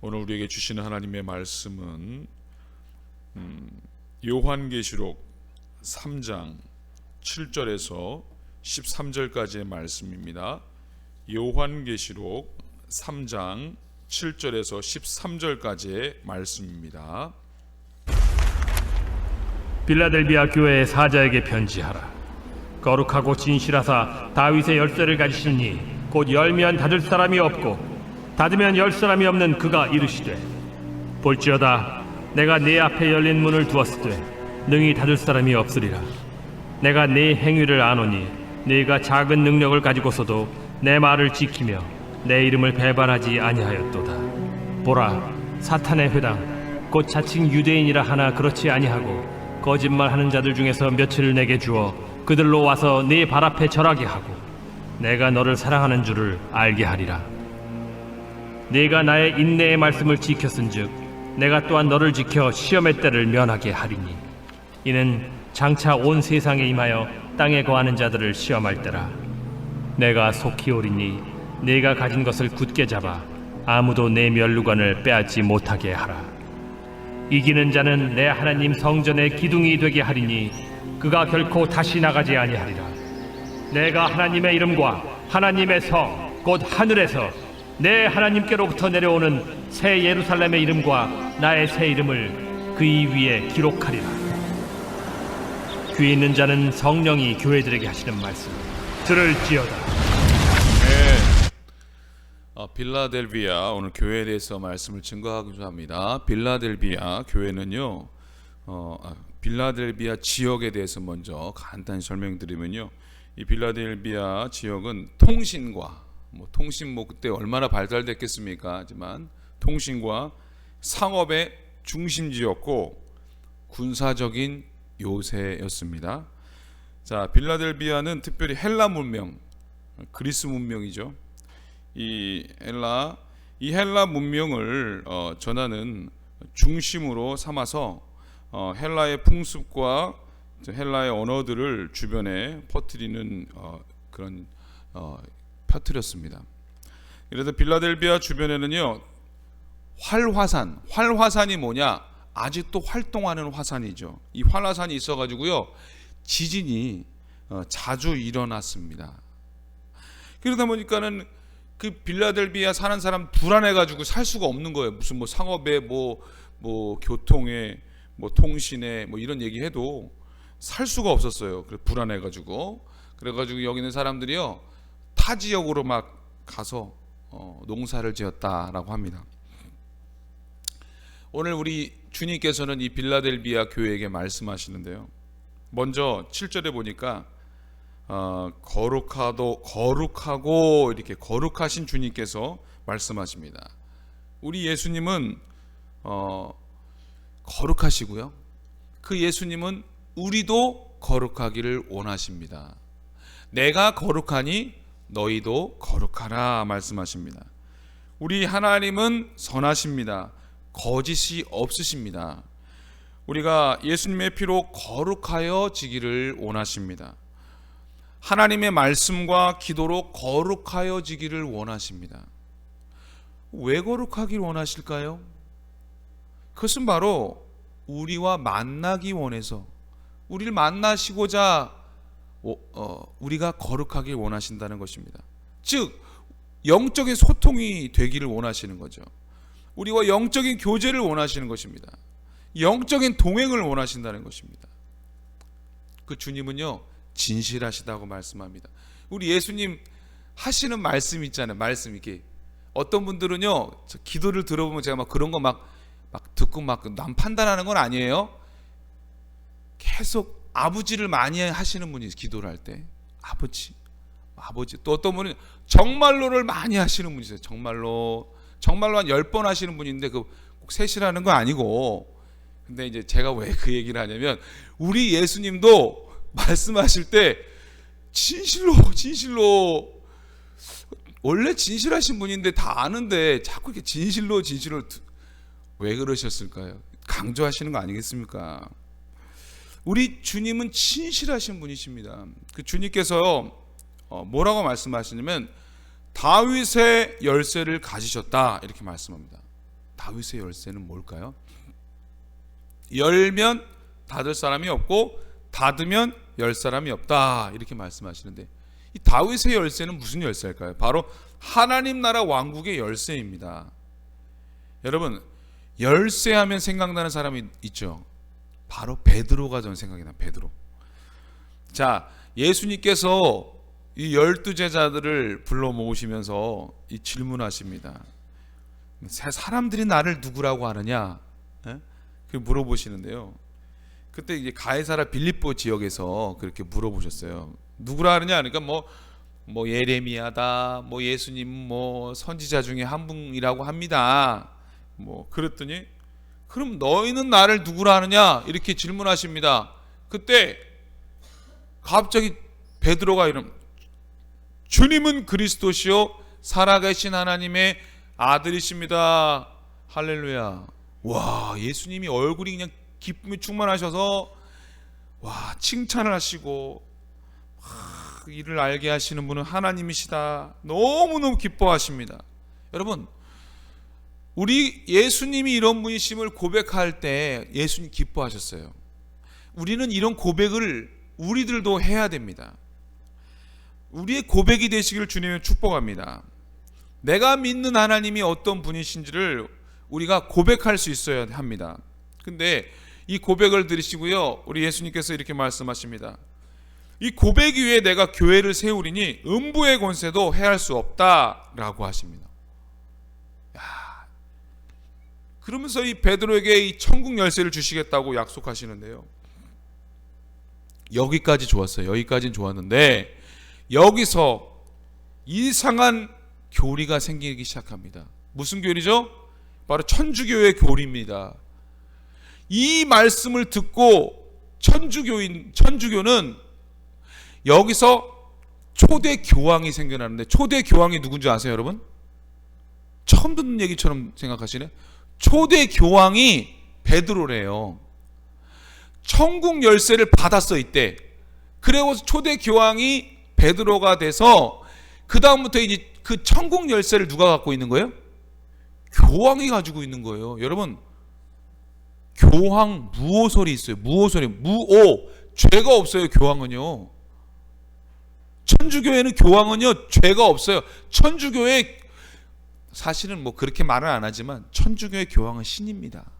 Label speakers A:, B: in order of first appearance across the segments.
A: 오늘 우리에게 주시는 하나님의 말씀은 요한계시록 3장 7절에서 13절까지의 말씀입니다. 요한계시록 3장 7절에서 13절까지의 말씀입니다.
B: 빌라델비아 교회의 사자에게 편지하라. 거룩하고 진실하사 다윗의 열쇠를 가지신 이 곧 열면 닫을 사람이 없고 닫으면 열 사람이 없는 그가 이르시되, 볼지어다 내가 네 앞에 열린 문을 두었으되 능히 닫을 사람이 없으리라. 내가 네 행위를 아노니 네가 작은 능력을 가지고서도 내 말을 지키며 내 이름을 배반하지 아니하였도다. 보라, 사탄의 회당 곧 자칭 유대인이라 하나 그렇지 아니하고 거짓말하는 자들 중에서 며칠을 내게 주어 그들로 와서 네 발 앞에 절하게 하고 내가 너를 사랑하는 줄을 알게 하리라. 네가 나의 인내의 말씀을 지켰은즉 내가 또한 너를 지켜 시험의 때를 면하게 하리니 이는 장차 온 세상에 임하여 땅에 거하는 자들을 시험할 때라. 내가 속히 오리니 네가 가진 것을 굳게 잡아 아무도 내 면류관을 빼앗지 못하게 하라. 이기는 자는 내 하나님 성전의 기둥이 되게 하리니 그가 결코 다시 나가지 아니하리라. 내가 하나님의 이름과 하나님의 성 곧 하늘에서 내 하나님께로부터 내려오는 새 예루살렘의 이름과 나의 새 이름을 그이 위에 기록하리라. 귀 있는 자는 성령이 교회들에게 하시는 말씀 들을지어다.
A: 빌라델비아, 오늘 교회에 대해서 말씀을 증거하고자 합니다. 빌라델비아 교회는요, 빌라델비아 지역에 대해서 먼저 간단히 설명드리면요, 이 빌라델비아 지역은 통신과 통신 그때 얼마나 발달됐겠습니까? 하지만 통신과 상업의 중심지였고 군사적인 요새였습니다. 자, 빌라델비아는 특별히 헬라 문명, 그리스 문명이죠. 이 헬라 문명을 전하는 중심으로 삼아서 헬라의 풍습과 헬라의 언어들을 주변에 퍼뜨리는 퍼뜨렸습니다. 그래서 빌라델비아 주변에는요, 활화산이 뭐냐? 아직도 활동하는 화산이죠. 이 활화산이 있어가지고요, 지진이 자주 일어났습니다. 그러다 보니까는 그 빌라델비아 사는 사람 불안해가지고 살 수가 없는 거예요. 무슨 상업에 교통에 통신에 이런 얘기해도 살 수가 없었어요. 그래 불안해가지고 그래가지고 여기 있는 사람들이요, 타 지역으로 막 가서 농사를 지었다라고 합니다. 오늘 우리 주님께서는 이 빌라델비아 교회에게 말씀하시는데요, 먼저 7절에 보니까 거룩하고 이렇게 거룩하신 주님께서 말씀하십니다. 우리 예수님은 거룩하시고요, 그 예수님은 우리도 거룩하기를 원하십니다. 내가 거룩하니 너희도 거룩하라 말씀하십니다. 우리 하나님은 선하십니다. 거짓이 없으십니다. 우리가 예수님의 피로 거룩하여 지기를 원하십니다. 하나님의 말씀과 기도로 거룩하여 지기를 원하십니다. 왜 거룩하기를 원하실까요? 그것은 바로 우리와 만나기 원해서, 우리를 만나시고자 우리가 거룩하길 원하신다는 것입니다. 즉 영적인 소통이 되기를 원하시는 거죠. 우리와 영적인 교제를 원하시는 것입니다. 영적인 동행을 원하신다는 것입니다. 그 주님은요, 진실하시다고 말씀합니다. 우리 예수님 하시는 말씀 있잖아요. 말씀 이렇게 어떤 분들은요, 기도를 들어보면 제가 그런 거 막 듣고 남 판단하는 건 아니에요. 계속 아버지를 많이 하시는 분이 기도를 할 때 아버지. 또 어떤 분은 정말로를 많이 하시는 분이 있어요. 정말로 한 10번 하시는 분이 있는데 꼭 셋이라는 건 아니고, 근데 이제 제가 왜 그 얘기를 하냐면, 우리 예수님도 말씀하실 때 진실로 원래 진실하신 분인데 다 아는데 자꾸 이렇게 진실로 왜 그러셨을까요? 강조하시는 거 아니겠습니까? 우리 주님은 진실하신 분이십니다. 그 주님께서 뭐라고 말씀하시냐면 다윗의 열쇠를 가지셨다 이렇게 말씀합니다. 다윗의 열쇠는 뭘까요? 열면 닫을 사람이 없고 닫으면 열 사람이 없다, 이렇게 말씀하시는데, 이 다윗의 열쇠는 무슨 열쇠일까요? 바로 하나님 나라 왕국의 열쇠입니다. 여러분, 열쇠하면 생각나는 사람이 있죠. 바로 베드로가 저는 생각이 나요. 베드로. 자, 예수님께서 이 12제자들을 불러 모으시면서 이 질문하십니다. 사람들이 나를 누구라고 하느냐? 그 물어보시는데요. 그때 이제 가이사라 빌립보 지역에서 그렇게 물어보셨어요. 누구라 하느냐? 그러니까 뭐 예레미야다, 뭐 예수님 뭐 선지자 중에 한 분이라고 합니다. 뭐 그랬더니 그럼 너희는 나를 누구라 하느냐? 이렇게 질문하십니다. 그때 갑자기 베드로가 주님은 그리스도시요 살아계신 하나님의 아들이십니다. 할렐루야. 와, 예수님이 얼굴이 그냥 기쁨이 충만하셔서 와, 칭찬을 하시고, 이를 알게 하시는 분은 하나님이시다, 너무너무 기뻐하십니다. 여러분, 우리 예수님이 이런 분이심을 고백할 때 예수님 기뻐하셨어요. 우리는 이런 고백을 우리들도 해야 됩니다. 우리의 고백이 되시기를 주님을 축복합니다. 내가 믿는 하나님이 어떤 분이신지를 우리가 고백할 수 있어야 합니다. 근데 이 고백을 들으시고요, 우리 예수님께서 이렇게 말씀하십니다. 이 고백 위에 내가 교회를 세우리니 음부의 권세도 해할 수 없다라고 하십니다. 야, 그러면서 이 베드로에게 이 천국 열쇠를 주시겠다고 약속하시는데요. 여기까지 좋았어요. 여기까지는 좋았는데 여기서 이상한 교리가 생기기 시작합니다. 무슨 교리죠? 바로 천주교의 교리입니다. 이 말씀을 듣고 천주교는 여기서 초대 교황이 생겨나는데, 초대 교황이 누군지 아세요, 여러분? 처음 듣는 얘기처럼 생각하시네. 초대 교황이 베드로래요. 천국 열쇠를 받았어 이때. 그래서 초대 교황이 베드로가 돼서 그 다음부터 이제 그 천국 열쇠를 누가 갖고 있는 거예요? 교황이 가지고 있는 거예요. 여러분, 교황 무오설이 있어요. 무오설이, 무오, 죄가 없어요. 교황은요. 천주교회는 교황은요 죄가 없어요. 천주교회, 사실은 뭐 그렇게 말은 안 하지만 천주교회 교황은 신입니다.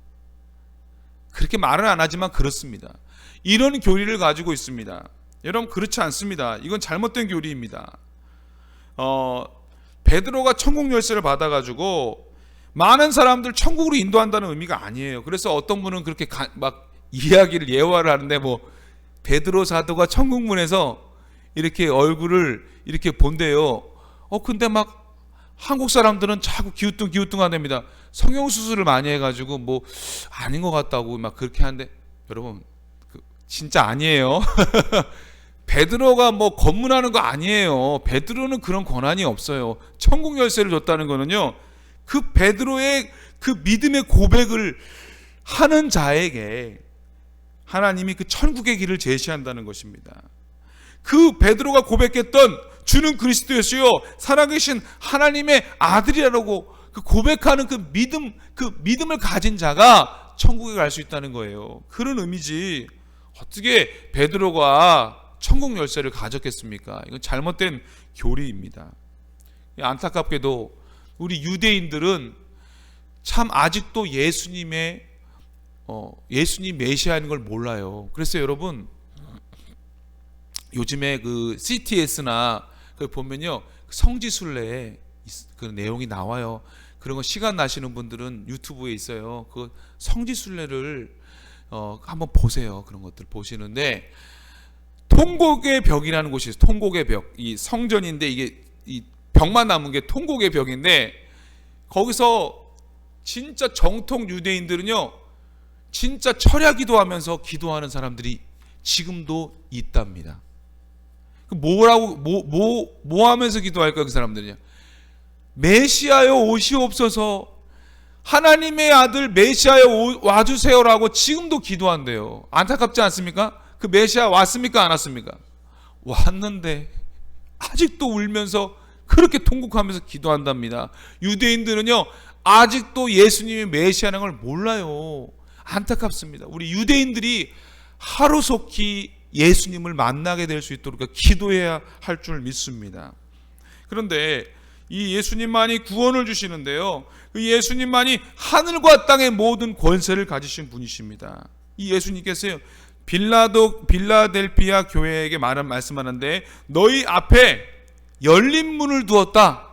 A: 그렇게 말은 안 하지만 그렇습니다. 이런 교리를 가지고 있습니다. 여러분, 그렇지 않습니다. 이건 잘못된 교리입니다. 베드로가 천국 열쇠를 받아가지고 많은 사람들 천국으로 인도한다는 의미가 아니에요. 그래서 어떤 분은 그렇게 막 이야기를 예화를 하는데, 뭐 베드로 사도가 천국문에서 이렇게 얼굴을 이렇게 본대요. 근데 막 한국 사람들은 자꾸 기우뚱기우뚱하답니다. 성형수술을 많이 해가지고 뭐 아닌 것 같다고 막 그렇게 하는데, 여러분, 진짜 아니에요. 베드로가 뭐 검문하는 거 아니에요. 베드로는 그런 권한이 없어요. 천국 열쇠를 줬다는 거는요, 그 베드로의 그 믿음의 고백을 하는 자에게 하나님이 그 천국의 길을 제시한다는 것입니다. 그 베드로가 고백했던 주는 그리스도시요 살아계신 하나님의 아들이라고 그 고백하는 그 믿음을 가진 자가 천국에 갈 수 있다는 거예요. 그런 의미지, 어떻게 베드로가 천국 열쇠를 가졌겠습니까? 이건 잘못된 교리입니다. 안타깝게도 우리 유대인들은 참 아직도 예수님 메시아인 걸 몰라요. 그래서 여러분, 요즘에 그 CTS나 그 보면요, 성지순례에 그 내용이 나와요. 그런 거 시간 나시는 분들은 유튜브에 있어요. 그 성지순례를 한번 보세요. 그런 것들 보시는데, 통곡의 벽이라는 곳이 있어요. 통곡의 벽. 이 성전인데 이게 이 벽만 남은 게 통곡의 벽인데, 거기서 진짜 정통 유대인들은요, 진짜 철야 기도하면서 기도하는 사람들이 지금도 있답니다. 뭐라고 뭐 하면서 기도할까요? 그 사람들은요, 메시아여 오시옵소서, 하나님의 아들 메시아여 와주세요라고 지금도 기도한대요. 안타깝지 않습니까? 그 메시아 왔습니까? 안 왔습니까? 왔는데 아직도 울면서 그 그렇게 통곡하면서 기도한답니다. 유대인들은요 아직도 예수님이 메시아라는 걸 몰라요. 안타깝습니다. 우리 유대인들이 하루속히 예수님을 만나게 될 수 있도록 기도해야 할 줄 믿습니다. 그런데 이 예수님만이 구원을 주시는데요, 그 예수님만이 하늘과 땅의 모든 권세를 가지신 분이십니다. 이 예수님께서요 빌라델피아 교회에게 말씀하는데, 너희 앞에 열린 문을 두었다.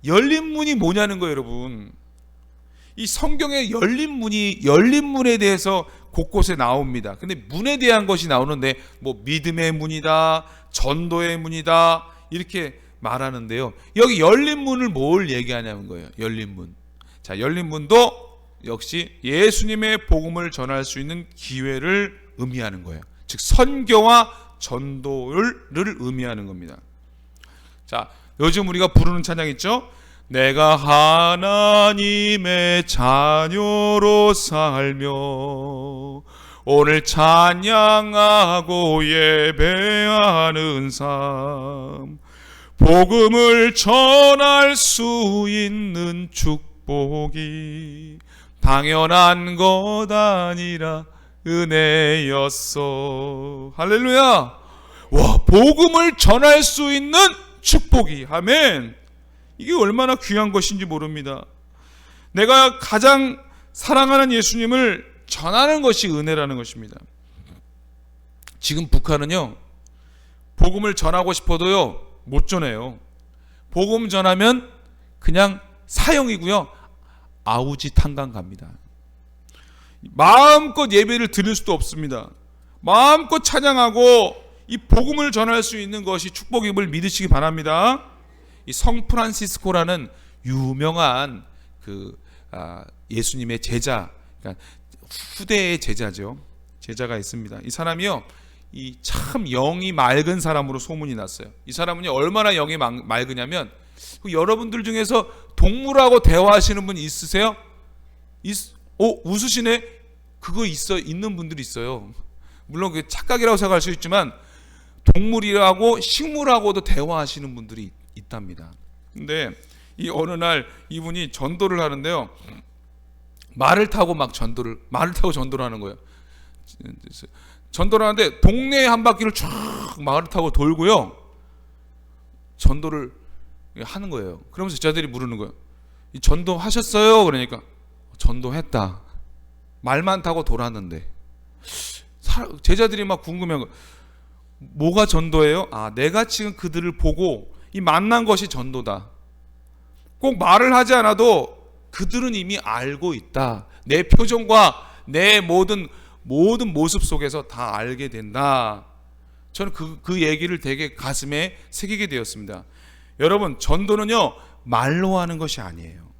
A: 열린 문이 뭐냐는 거예요, 여러분. 이 성경에 열린 문에 대해서 곳곳에 나옵니다. 근데 문에 대한 것이 나오는데 뭐 믿음의 문이다, 전도의 문이다 이렇게 말하는데요, 여기 열린 문을 뭘 얘기하냐는 거예요. 열린 문. 자, 열린 문도 역시 예수님의 복음을 전할 수 있는 기회를 의미하는 거예요. 즉 선교와 전도를 의미하는 겁니다. 자, 요즘 우리가 부르는 찬양 있죠? 내가 하나님의 자녀로 살며 오늘 찬양하고 예배하는 삶, 복음을 전할 수 있는 축복이 당연한 것 아니라 은혜였어. 할렐루야. 와, 복음을 전할 수 있는 축복이, 아멘. 이게 얼마나 귀한 것인지 모릅니다. 내가 가장 사랑하는 예수님을 전하는 것이 은혜라는 것입니다. 지금 북한은요 복음을 전하고 싶어도요 못 전해요. 복음 전하면 그냥 사형이고요, 아우지 탄광 갑니다. 마음껏 예배를 드릴 수도 없습니다. 마음껏 찬양하고 이 복음을 전할 수 있는 것이 축복임을 믿으시기 바랍니다. 이 성프란시스코라는 유명한 예수님의 제자, 그러니까 후대의 제자죠. 제자가 있습니다. 이 사람이요, 이 참 영이 맑은 사람으로 소문이 났어요. 이 사람은요 얼마나 영이 맑으냐면, 여러분들 중에서 동물하고 대화하시는 분 있으세요? 웃으시네? 그거 있는 분들이 있어요. 물론 그게 착각이라고 생각할 수 있지만 동물이라고 식물하고도 대화하시는 분들이 있답니다. 근데 이 어느 날 이분이 전도를 하는데요, 말을 타고 전도를 하는 거예요. 전도를 하는데 동네 한 바퀴를 쫙 말을 타고 돌고요, 전도를 하는 거예요. 그러면서 제자들이 물으는 거예요. 이 전도하셨어요? 그러니까 전도했다. 말만 타고 돌았는데. 제자들이 막 궁금해한 거예요. 뭐가 전도예요? 아, 내가 지금 그들을 보고 이 만난 것이 전도다. 꼭 말을 하지 않아도 그들은 이미 알고 있다. 내 표정과 내 모든 모습 속에서 다 알게 된다. 저는 그 얘기를 되게 가슴에 새기게 되었습니다. 여러분, 전도는요 말로 하는 것이 아니에요.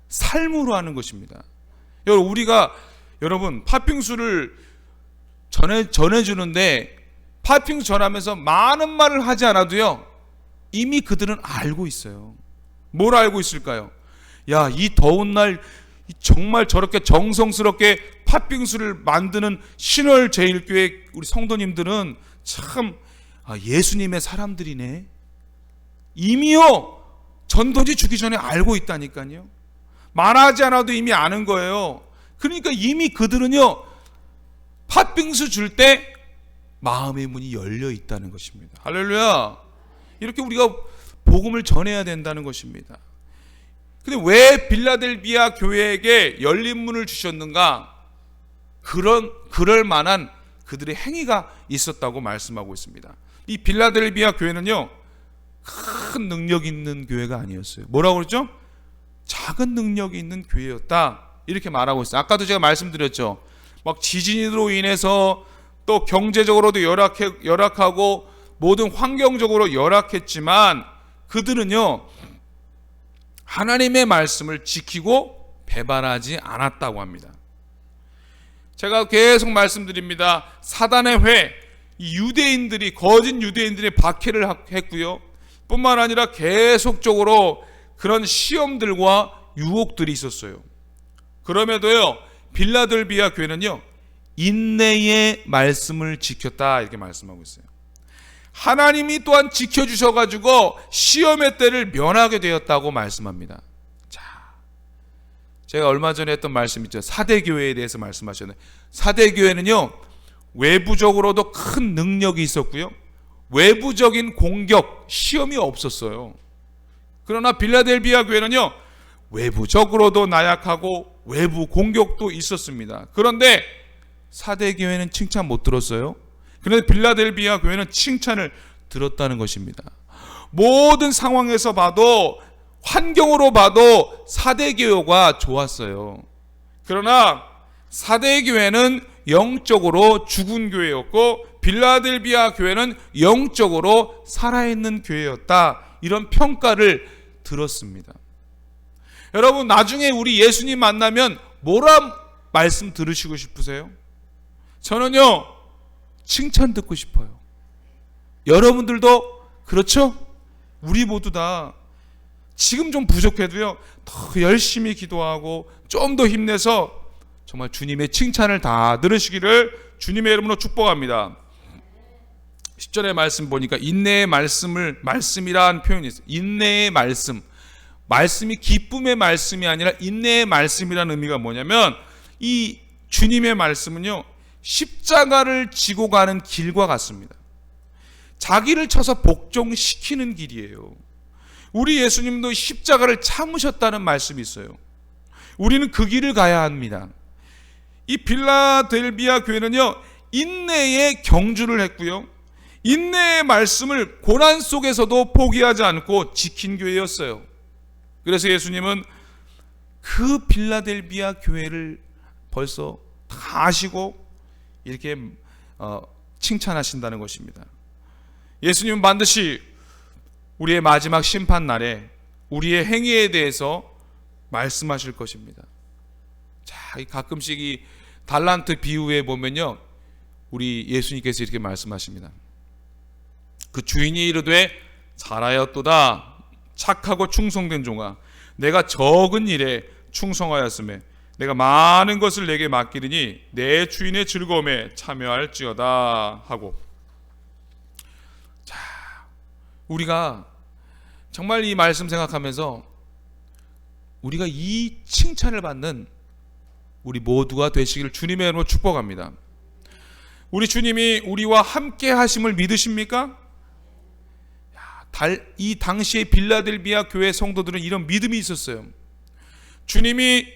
A: 삶으로 하는 것입니다. 여러분 팥빙수를 전해주는데 팥빙수 전하면서 많은 말을 하지 않아도요 이미 그들은 알고 있어요. 뭘 알고 있을까요? 야, 이 더운 날 정말 저렇게 정성스럽게 팥빙수를 만드는 신월제일교회 우리 성도님들은 참 예수님의 사람들이네. 이미요 전도지 주기 전에 알고 있다니까요. 말하지 않아도 이미 아는 거예요. 그러니까 이미 그들은요 팥빙수 줄 때 마음의 문이 열려 있다는 것입니다. 할렐루야. 이렇게 우리가 복음을 전해야 된다는 것입니다. 근데 왜 빌라델비아 교회에게 열린 문을 주셨는가? 그럴 만한 그들의 행위가 있었다고 말씀하고 있습니다. 이 빌라델비아 교회는요 큰 능력 있는 교회가 아니었어요. 뭐라고 그랬죠? 작은 능력이 있는 교회였다, 이렇게 말하고 있어요. 아까도 제가 말씀드렸죠. 막 지진으로 인해서 또 경제적으로도 열악하고 모든 환경적으로 열악했지만 그들은요 하나님의 말씀을 지키고 배반하지 않았다고 합니다. 제가 계속 말씀드립니다. 사단의 회, 이 거짓 유대인들이 박해를 했고요, 뿐만 아니라 계속적으로 그런 시험들과 유혹들이 있었어요. 그럼에도요 빌라델비아 교회는요 인내의 말씀을 지켰다, 이렇게 말씀하고 있어요. 하나님이 또한 지켜주셔가지고 시험의 때를 면하게 되었다고 말씀합니다. 자, 제가 얼마 전에 했던 말씀 있죠. 사대교회에 대해서 말씀하셨는데, 사대교회는요 외부적으로도 큰 능력이 있었고요, 외부적인 공격, 시험이 없었어요. 그러나 빌라델비아 교회는요 외부적으로도 나약하고 외부 공격도 있었습니다. 그런데 사대교회는 칭찬 못 들었어요. 그런데 빌라델비아 교회는 칭찬을 들었다는 것입니다. 모든 상황에서 봐도, 환경으로 봐도 사대교회가 좋았어요. 그러나 사대교회는 영적으로 죽은 교회였고 빌라델비아 교회는 영적으로 살아있는 교회였다, 이런 평가를 들었습니다. 여러분, 나중에 우리 예수님 만나면 뭐라 말씀 들으시고 싶으세요? 저는요 칭찬 듣고 싶어요. 여러분들도 그렇죠? 우리 모두 다 지금 좀 부족해도요 더 열심히 기도하고 좀 더 힘내서 정말 주님의 칭찬을 다 들으시기를 주님의 이름으로 축복합니다. 10절의 말씀 보니까 인내의 말씀이라는 표현이 있어요. 인내의 말씀. 말씀이 기쁨의 말씀이 아니라 인내의 말씀이라는 의미가 뭐냐면, 이 주님의 말씀은요 십자가를 지고 가는 길과 같습니다. 자기를 쳐서 복종시키는 길이에요. 우리 예수님도 십자가를 참으셨다는 말씀이 있어요. 우리는 그 길을 가야 합니다. 이 빌라델비아 교회는요 인내의 경주를 했고요, 인내의 말씀을 고난 속에서도 포기하지 않고 지킨 교회였어요. 그래서 예수님은 그 빌라델비아 교회를 벌써 다 아시고 이렇게 칭찬하신다는 것입니다. 예수님은 반드시 우리의 마지막 심판 날에 우리의 행위에 대해서 말씀하실 것입니다. 자, 가끔씩 이 달란트 비유에 보면요 우리 예수님께서 이렇게 말씀하십니다. 그 주인이 이르되 잘하였도다 착하고 충성된 종아, 내가 적은 일에 충성하였으며 내가 많은 것을 내게 맡기리니 내 주인의 즐거움에 참여할지어다 하고. 자, 우리가 정말 이 말씀 생각하면서 우리가 이 칭찬을 받는 우리 모두가 되시기를 주님의 이름으로 축복합니다. 우리 주님이 우리와 함께 하심을 믿으십니까? 이 당시에 빌라델비아 교회 성도들은 이런 믿음이 있었어요. 주님이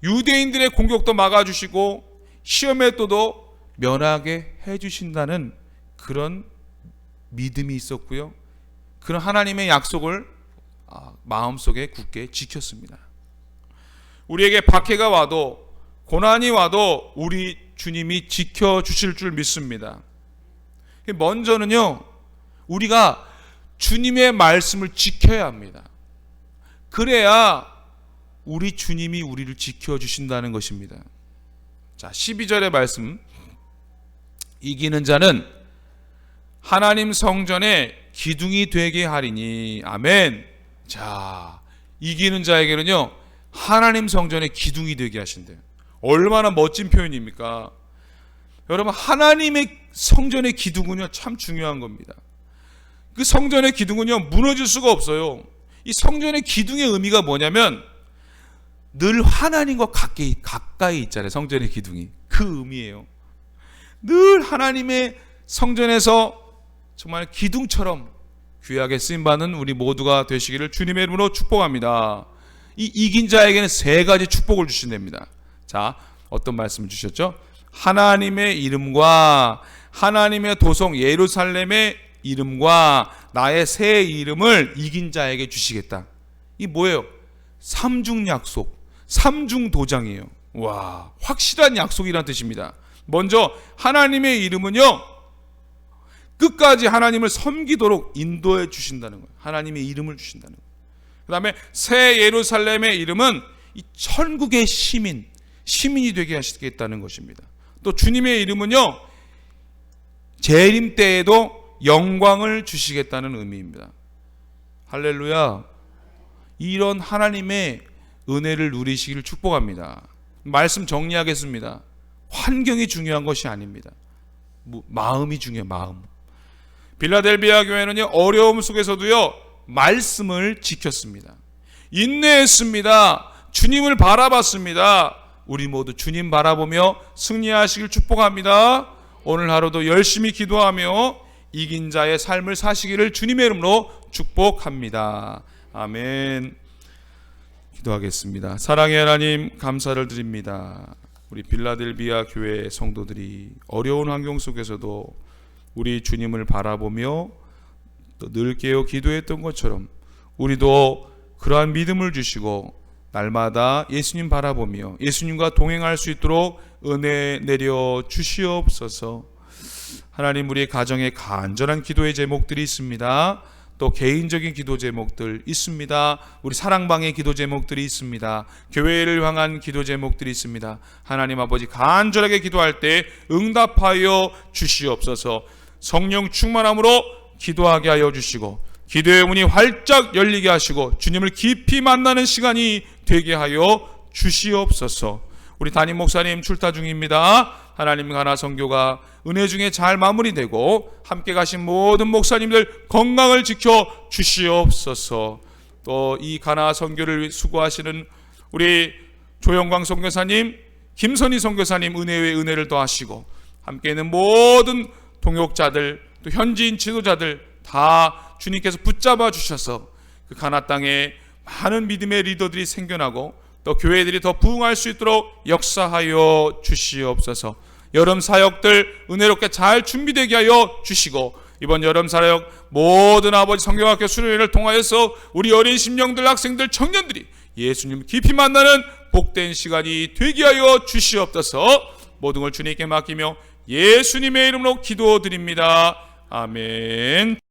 A: 유대인들의 공격도 막아주시고 시험에 또도 면하게 해주신다는 그런 믿음이 있었고요, 그런 하나님의 약속을 마음속에 굳게 지켰습니다. 우리에게 박해가 와도 고난이 와도 우리 주님이 지켜주실 줄 믿습니다. 먼저는요 우리가 주님의 말씀을 지켜야 합니다. 그래야 우리 주님이 우리를 지켜주신다는 것입니다. 자, 12절의 말씀, 이기는 자는 하나님 성전에 기둥이 되게 하리니. 아멘. 자, 이기는 자에게는요 하나님 성전에 기둥이 되게 하신대요. 얼마나 멋진 표현입니까? 여러분, 하나님의 성전의 기둥은요 참 중요한 겁니다. 그 성전의 기둥은요 무너질 수가 없어요. 이 성전의 기둥의 의미가 뭐냐면 늘 하나님과 가까이 있잖아요. 성전의 기둥이 그 의미예요. 늘 하나님의 성전에서 정말 기둥처럼 귀하게 쓰임받는 우리 모두가 되시기를 주님의 이름으로 축복합니다. 이 이긴 자에게는 세 가지 축복을 주신답니다. 자, 어떤 말씀을 주셨죠? 하나님의 이름과 하나님의 도성 예루살렘의 이름과 나의 새 이름을 이긴 자에게 주시겠다. 이 뭐예요? 삼중 약속, 삼중 도장이에요. 와, 확실한 약속이라는 뜻입니다. 먼저 하나님의 이름은요 끝까지 하나님을 섬기도록 인도해 주신다는 거예요. 하나님의 이름을 주신다는 거예요. 그 다음에 새 예루살렘의 이름은 이 천국의 시민이 되게 하시겠다는 것입니다. 또 주님의 이름은요 재림 때에도 영광을 주시겠다는 의미입니다. 할렐루야. 이런 하나님의 은혜를 누리시기를 축복합니다. 말씀 정리하겠습니다. 환경이 중요한 것이 아닙니다. 마음이 중요해요. 마음. 빌라델비아 교회는요, 어려움 속에서도요, 말씀을 지켰습니다. 인내했습니다. 주님을 바라봤습니다. 우리 모두 주님 바라보며 승리하시길 축복합니다. 오늘 하루도 열심히 기도하며 이긴 자의 삶을 사시기를 주님의 이름으로 축복합니다. 아멘. 기도하겠습니다. 사랑의 하나님, 감사를 드립니다. 우리 빌라델비아 교회 성도들이 어려운 환경 속에서도 우리 주님을 바라보며 또 늘 깨어 기도했던 것처럼 우리도 그러한 믿음을 주시고 날마다 예수님 바라보며 예수님과 동행할 수 있도록 은혜 내려 주시옵소서. 하나님, 우리 가정에 간절한 기도의 제목들이 있습니다. 또 개인적인 기도 제목들 있습니다. 우리 사랑방의 기도 제목들이 있습니다. 교회를 향한 기도 제목들이 있습니다. 하나님 아버지, 간절하게 기도할 때 응답하여 주시옵소서. 성령 충만함으로 기도하게 하여 주시고 기도의 문이 활짝 열리게 하시고 주님을 깊이 만나는 시간이 되게 하여 주시옵소서. 우리 담임 목사님 출타 중입니다. 하나님, 가나 선교가 은혜 중에 잘 마무리되고 함께 가신 모든 목사님들 건강을 지켜 주시옵소서. 또 이 가나 선교를 수고하시는 우리 조영광 선교사님, 김선희 선교사님 은혜의 은혜를 더하시고 함께 있는 모든 동역자들, 또 현지인 지도자들 다 주님께서 붙잡아 주셔서 그 가나 땅에 많은 믿음의 리더들이 생겨나고 또 교회들이 더 부흥할 수 있도록 역사하여 주시옵소서. 여름 사역들 은혜롭게 잘 준비되게 하여 주시고 이번 여름 사역 모든 아버지 성경학교 수련회를 통하여서 우리 어린 심령들, 학생들, 청년들이 예수님 깊이 만나는 복된 시간이 되게 하여 주시옵소서. 모든 걸 주님께 맡기며 예수님의 이름으로 기도드립니다. 아멘.